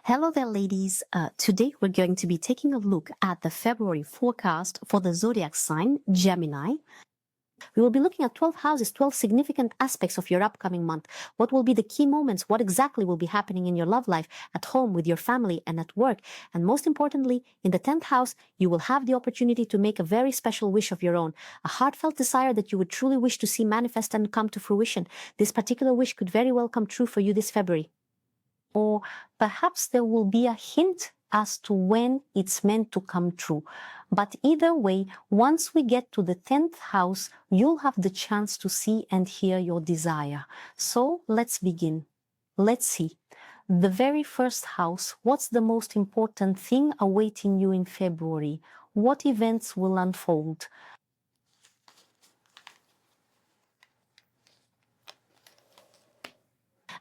Hello there, ladies. Today we're going to be taking a look at the February forecast for the Zodiac sign, Gemini. We will be looking at 12 houses, 12 significant aspects of your upcoming month. What will be the key moments? What exactly will be happening in your love life, at home, with your family, and at work? And most importantly, in the 10th house, you will have the opportunity to make a very special wish of your own, a heartfelt desire that you would truly wish to see manifest and come to fruition. This particular wish could very well come true for you this February. Or perhaps there will be a hint as to when it's meant to come true. But either way, once we get to the 10th house, you'll have the chance to see and hear your desire. So let's begin. Let's see. The very first house, what's the most important thing awaiting you in February? What events will unfold?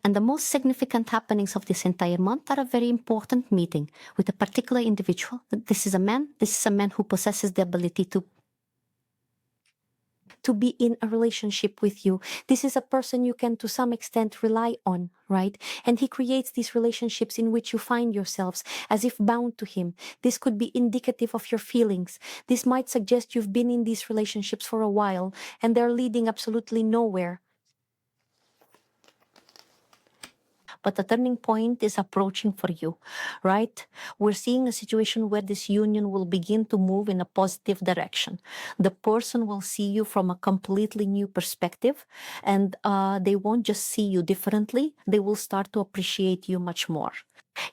And the most significant happenings of this entire month are a very important meeting with a particular individual. This is a man who possesses the ability to be in a relationship with you. This is a person you can to some extent rely on, right? And he creates these relationships in which you find yourselves as if bound to him. This could be indicative of your feelings. This might suggest you've been in these relationships for a while and they're leading absolutely nowhere. But the turning point is approaching for you, right? We're seeing a situation where this union will begin to move in a positive direction. The person will see you from a completely new perspective, and they won't just see you differently, they will start to appreciate you much more.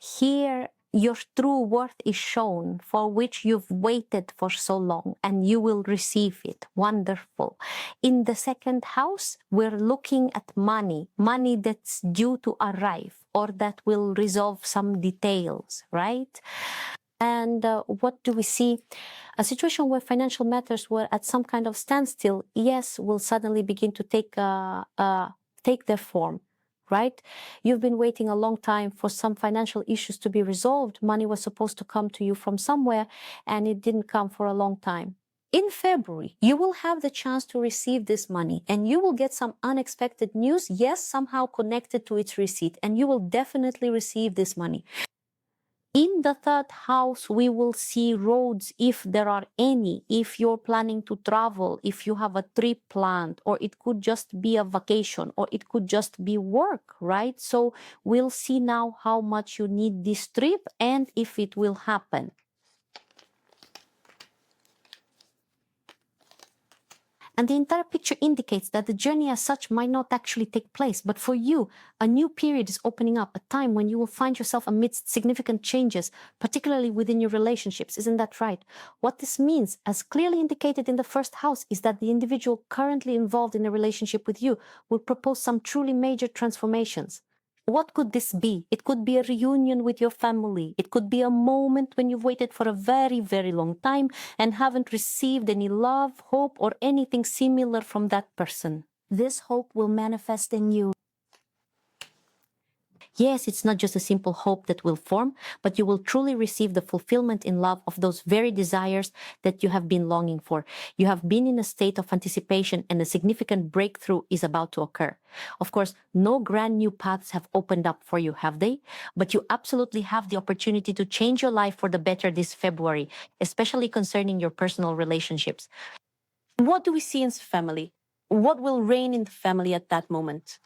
Here, your true worth is shown, for which you've waited for so long, and you will receive it. Wonderful. In the second house, we're looking at money that's due to arrive or that will resolve some details, right? And what do we see? A situation where financial matters were at some kind of standstill, yes, will suddenly begin to take their form. Right? You've been waiting a long time for some financial issues to be resolved. Money was supposed to come to you from somewhere and it didn't come for a long time. In February, you will have the chance to receive this money and you will get some unexpected news, yes, somehow connected to its receipt, and you will definitely receive this money. In the third house, we will see roads, if there are any, if you're planning to travel, if you have a trip planned, or it could just be a vacation, or it could just be work, right? So we'll see now how much you need this trip and if it will happen. And the entire picture indicates that the journey as such might not actually take place, but for you, a new period is opening up, a time when you will find yourself amidst significant changes, particularly within your relationships. Isn't that right? What this means, as clearly indicated in the first house, is that the individual currently involved in a relationship with you will propose some truly major transformations. What could this be? It could be a reunion with your family. It could be a moment when you've waited for a very, very long time and haven't received any love, hope, or anything similar from that person. This hope will manifest in you. Yes, it's not just a simple hope that will form, but you will truly receive the fulfillment in love of those very desires that you have been longing for. You have been in a state of anticipation and a significant breakthrough is about to occur. Of course, no grand new paths have opened up for you, have they? But you absolutely have the opportunity to change your life for the better this February, especially concerning your personal relationships. What do we see in the family? What will reign in the family at that moment?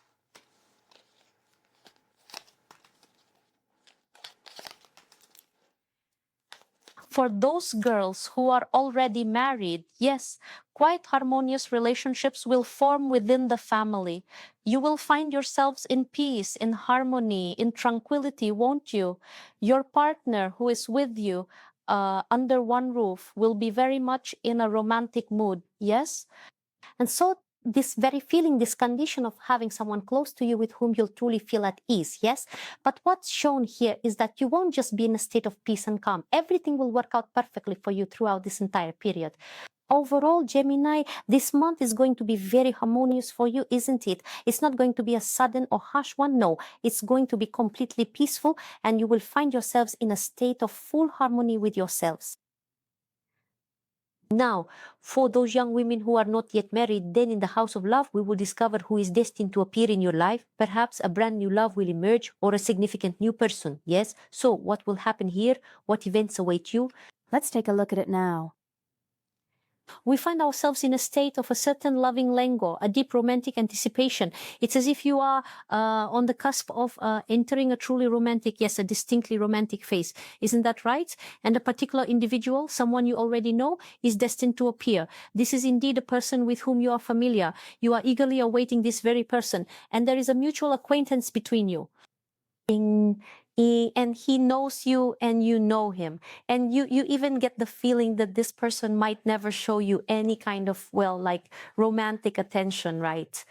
For those girls who are already married, yes, quite harmonious relationships will form within the family. You will find yourselves in peace, in harmony, in tranquility, won't you? Your partner who is with you under one roof will be very much in a romantic mood, yes? And so this very feeling, this condition of having someone close to you with whom you'll truly feel at ease, yes? But what's shown here is that you won't just be in a state of peace and calm. Everything will work out perfectly for you throughout this entire period. Overall, Gemini, this month is going to be very harmonious for you, isn't it? It's not going to be a sudden or harsh one. No, it's going to be completely peaceful and you will find yourselves in a state of full harmony with yourselves. Now, for those young women who are not yet married, then in the house of love, we will discover who is destined to appear in your life. Perhaps a brand new love will emerge or a significant new person. Yes? So what will happen here? What events await you? Let's take a look at it now. We find ourselves in a state of a certain loving languor, a deep romantic anticipation. It's as if you are on the cusp of entering a truly romantic, yes, a distinctly romantic phase. Isn't that right? And a particular individual, someone you already know, is destined to appear. This is indeed a person with whom you are familiar. You are eagerly awaiting this very person, and there is a mutual acquaintance between you. And he knows you and you know him, and you even get the feeling that this person might never show you any kind of, well, like romantic attention, right?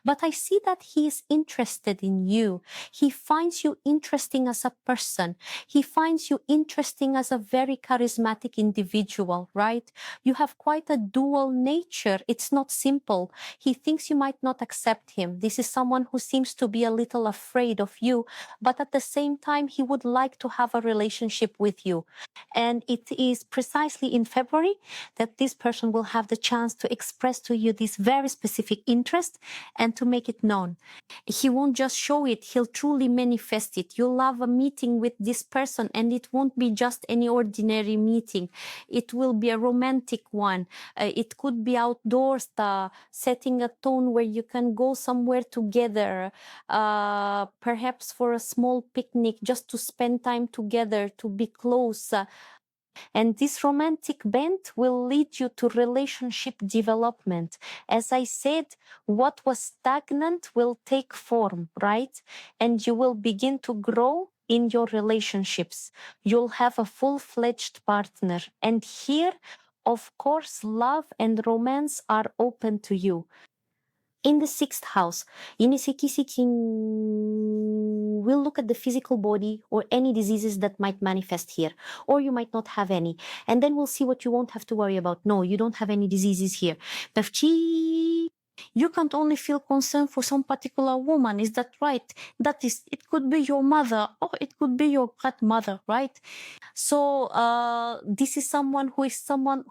But I see that he is interested in you. He finds you interesting as a person. He finds you interesting as a very charismatic individual, right? You have quite a dual nature. It's not simple. He thinks you might not accept him. This is someone who seems to be a little afraid of you, but at the same time, he would like to have a relationship with you. And it is precisely in February that this person will have the chance to express to you this very specific interest and to make it known. He won't just show it, he'll truly manifest it. You'll have a meeting with this person, and it won't be just any ordinary meeting. It will be a romantic one. It could be outdoors, setting a tone where you can go somewhere together, perhaps for a small picnic, just to spend time together, to be close. And this romantic bent will lead you to relationship development. As I said, what was stagnant will take form, right? And you will begin to grow in your relationships. You'll have a full-fledged partner. And here, of course, love and romance are open to you. In the sixth house, Inisikisiking will look at the physical body or any diseases that might manifest here, or you might not have any. And then we'll see what you won't have to worry about. No, you don't have any diseases here. Pevchi, you can't only feel concern for some particular woman. Is that right? That is, it could be your mother or it could be your grandmother, right? So this is someone who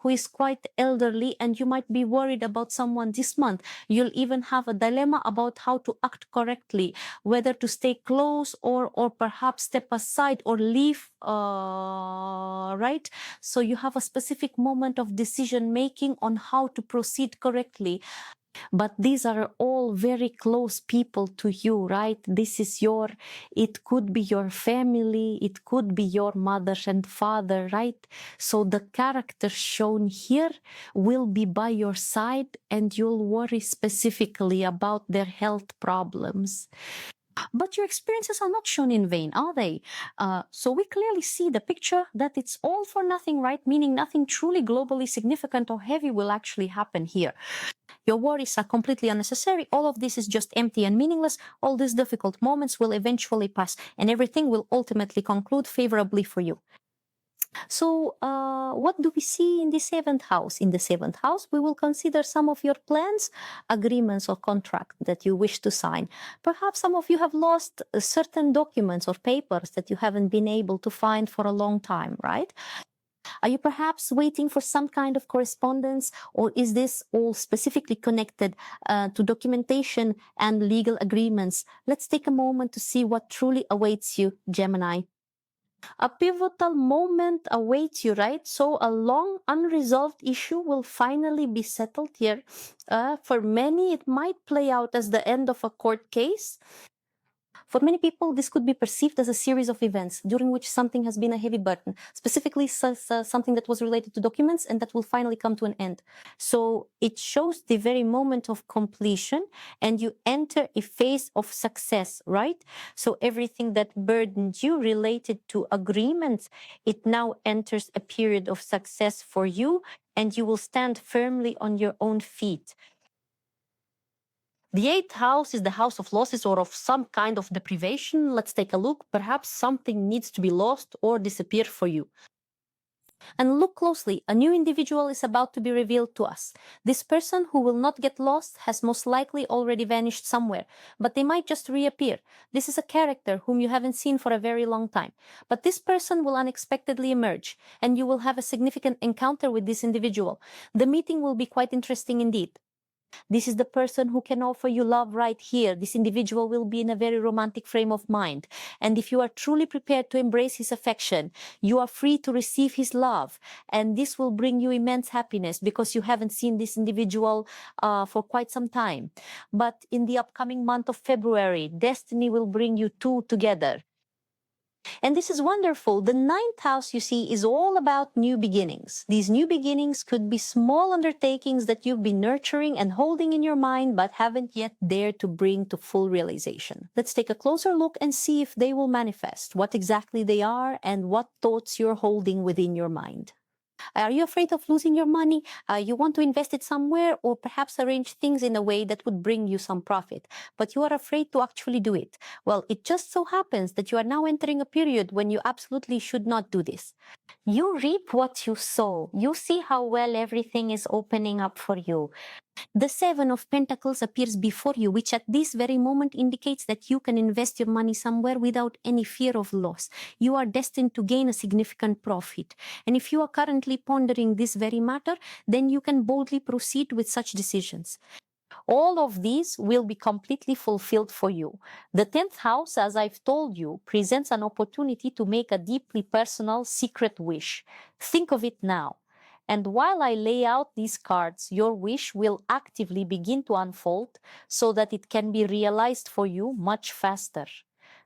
is quite elderly, and you might be worried about someone this month. You'll even have a dilemma about how to act correctly, whether to stay close or perhaps step aside or leave, right? So you have a specific moment of decision making on how to proceed correctly. But these are all very close people to you, right? It could be your family, it could be your mother and father, right? So the characters shown here will be by your side, and you'll worry specifically about their health problems. But your experiences are not shown in vain, are they? So we clearly see the picture that it's all for nothing, right? Meaning nothing truly globally significant or heavy will actually happen here. Your worries are completely unnecessary. All of this is just empty and meaningless. All these difficult moments will eventually pass, and everything will ultimately conclude favorably for you. So what do we see in the seventh house? In the seventh house, we will consider some of your plans, agreements, or contracts that you wish to sign. Perhaps some of you have lost certain documents or papers that you haven't been able to find for a long time, right? Are you perhaps waiting for some kind of correspondence, or is this all specifically connected to documentation and legal agreements? Let's take a moment to see what truly awaits you, Gemini. A pivotal moment awaits you, right? So a long unresolved issue will finally be settled here. For many, it might play out as the end of a court case. For many people, this could be perceived as a series of events during which something has been a heavy burden, specifically something that was related to documents and that will finally come to an end. So it shows the very moment of completion, and you enter a phase of success, right? So everything that burdened you related to agreements, it now enters a period of success for you, and you will stand firmly on your own feet. The eighth house is the house of losses or of some kind of deprivation. Let's take a look. Perhaps something needs to be lost or disappear for you. And look closely, a new individual is about to be revealed to us. This person who will not get lost has most likely already vanished somewhere, but they might just reappear. This is a character whom you haven't seen for a very long time. But this person will unexpectedly emerge, and you will have a significant encounter with this individual. The meeting will be quite interesting indeed. This is the person who can offer you love right here. This individual will be in a very romantic frame of mind. And if you are truly prepared to embrace his affection, you are free to receive his love. And this will bring you immense happiness because you haven't seen this individual for quite some time. But in the upcoming month of February, destiny will bring you two together. And this is wonderful. The ninth house, you see, is all about new beginnings. These new beginnings could be small undertakings that you've been nurturing and holding in your mind, but haven't yet dared to bring to full realization. Let's take a closer look and see if they will manifest, what exactly they are, and what thoughts you're holding within your mind. Are you afraid of losing your money? You want to invest it somewhere or perhaps arrange things in a way that would bring you some profit, but you are afraid to actually do it. Well, it just so happens that you are now entering a period when you absolutely should not do this. You reap what you sow. You see how well everything is opening up for you. The Seven of Pentacles appears before you, which at this very moment indicates that you can invest your money somewhere without any fear of loss. You are destined to gain a significant profit. And if you are currently pondering this very matter, then you can boldly proceed with such decisions. All of these will be completely fulfilled for you. The 10th house, as I've told you, presents an opportunity to make a deeply personal, secret wish. Think of it now. And while I lay out these cards, your wish will actively begin to unfold so that it can be realized for you much faster.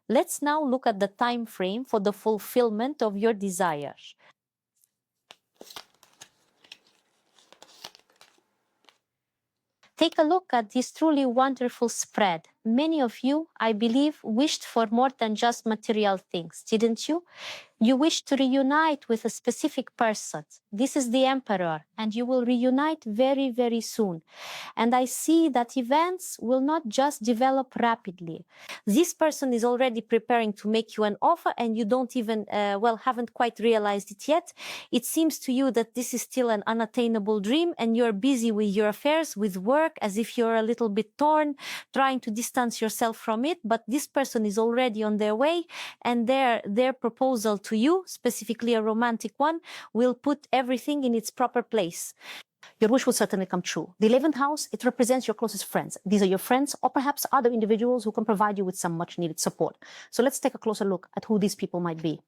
Let's now look at the time frame for the fulfillment of your desire. Take a look at this truly wonderful spread. Many of you, I believe, wished for more than just material things, didn't you? You wish to reunite with a specific person. This is the Emperor, and you will reunite very, very soon. And I see that events will not just develop rapidly. This person is already preparing to make you an offer, and you don't even, haven't quite realized it yet. It seems to you that this is still an unattainable dream, and you're busy with your affairs, with work, as if you're a little bit torn, trying to distance yourself from it. But this person is already on their way, and their proposal to you, specifically a romantic one, will put everything in its proper place. Your wish will certainly come true. The 11th house, it represents your closest friends. These are your friends or perhaps other individuals who can provide you with some much needed support. So let's take a closer look at who these people might be.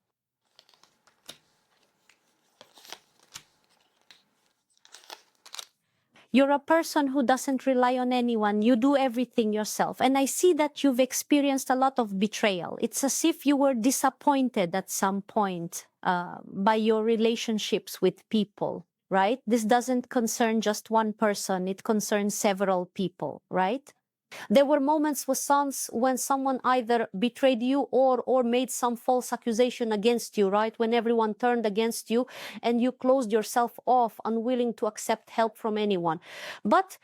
You're a person who doesn't rely on anyone. You do everything yourself. And I see that you've experienced a lot of betrayal. It's as if you were disappointed at some point by your relationships with people, right? This doesn't concern just one person. It concerns several people, right? There were moments when someone either betrayed you or made some false accusation against you, right? When everyone turned against you and you closed yourself off, unwilling to accept help from anyone. But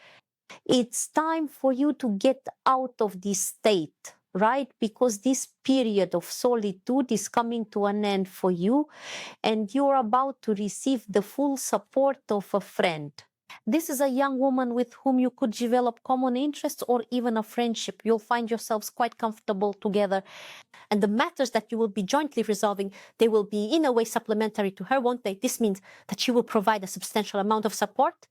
it's time for you to get out of this state, right? Because this period of solitude is coming to an end for you, and you're about to receive the full support of a friend. This is a young woman with whom you could develop common interests or even a friendship. You'll find yourselves quite comfortable together. And the matters that you will be jointly resolving, they will be in a way supplementary to her, won't they? This means that she will provide a substantial amount of support.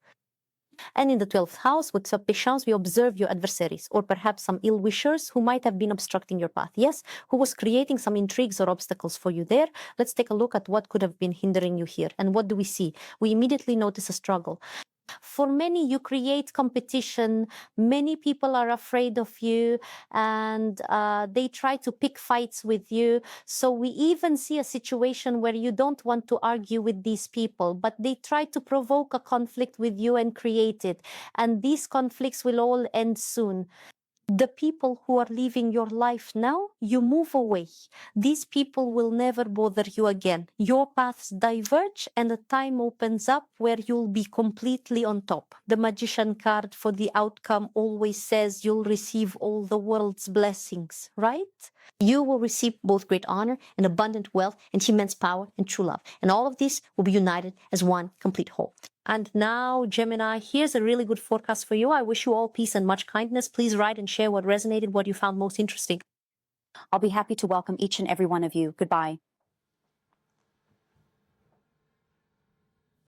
And in the 12th house, with patience, we observe your adversaries, or perhaps some ill-wishers who might have been obstructing your path. Yes, who was creating some intrigues or obstacles for you there. Let's take a look at what could have been hindering you here. And what do we see? We immediately notice a struggle. For many, you create competition. Many people are afraid of you, and they try to pick fights with you. So we even see a situation where you don't want to argue with these people, but they try to provoke a conflict with you and create it. And these conflicts will all end soon. The people who are leaving your life now, you move away. These people will never bother you again. Your paths diverge and a time opens up where you'll be completely on top. The Magician card for the outcome always says you'll receive all the world's blessings, right? You will receive both great honor and abundant wealth and immense power and true love. And all of this will be united as one complete whole. And now, Gemini, here's a really good forecast for you. I wish you all peace and much kindness. Please write and share what resonated, what you found most interesting. I'll be happy to welcome each and every one of you. Goodbye.